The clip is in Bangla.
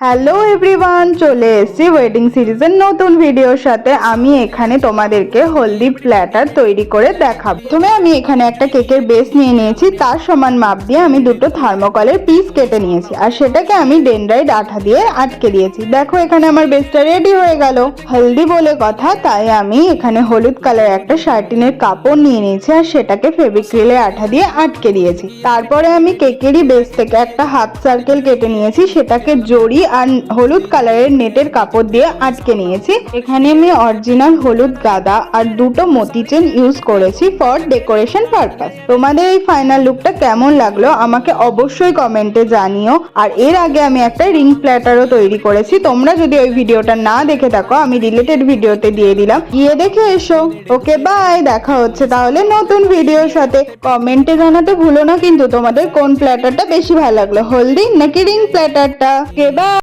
হ্যালো এভরিওয়ান, চলে এসেছি ওয়েডিং সিরিজের নতুন ভিডিওর সাথে। আমি এখানে তোমাদেরকে হলদি প্ল্যাটার তৈরি করে দেখাবো। প্রথমে আমি এখানে একটা কেকের বেস নিয়ে নিয়েছি, তার সমান মাপ দিয়ে আমি দুটো থার্মোকলের পিস কেটে নিয়েছি আর সেটাকে আমি ডেনড্রাইট আঠা দিয়ে আটকে দিয়েছি। দেখো এখানে আমার বেসটা রেডি হয়ে গেল। হলদি বলে কথা, তাই আমি এখানে হলুদ কালার একটা শার্টিনের কাপড় নিয়ে নিয়েছি আর সেটাকে ফেভিক্রিলে আঠা দিয়ে আটকে দিয়েছি। তারপরে আমি কেকেরই বেস থেকে একটা হাফ সার্কেল কেটে নিয়েছি, সেটাকে জড়ি আর হলুদ কালারের নেটের কাপড় দিয়ে আটকে নিয়েছি। এখানে আমি অরিজিনাল হলুদ গাঁদা আর দুটো মতি চেন ইউজ করেছি ফর ডেকোরেশন পারপাস। তোমাদের এই ফাইনাল লুকটা কেমন লাগলো আমাকে অবশ্যই কমেন্টে জানিও। আর এর আগে আমি একটা রিং প্ল্যাটারও তৈরি করেছি, তোমরা যদি ওই ভিডিওটা না দেখে থাকো আমি রিলেটেড ভিডিওতে দিয়ে দিলাম, গিয়ে দেখে এসো। ওকে বাই, দেখা হচ্ছে তাহলে নতুন ভিডিওর সাথে। কমেন্টে জানাতে ভুলো না কিন্তু তোমাদের কোন প্ল্যাটারটা বেশি ভালো লাগলো, হলদি নাকি রিং প্ল্যাটারটা। Okay bye.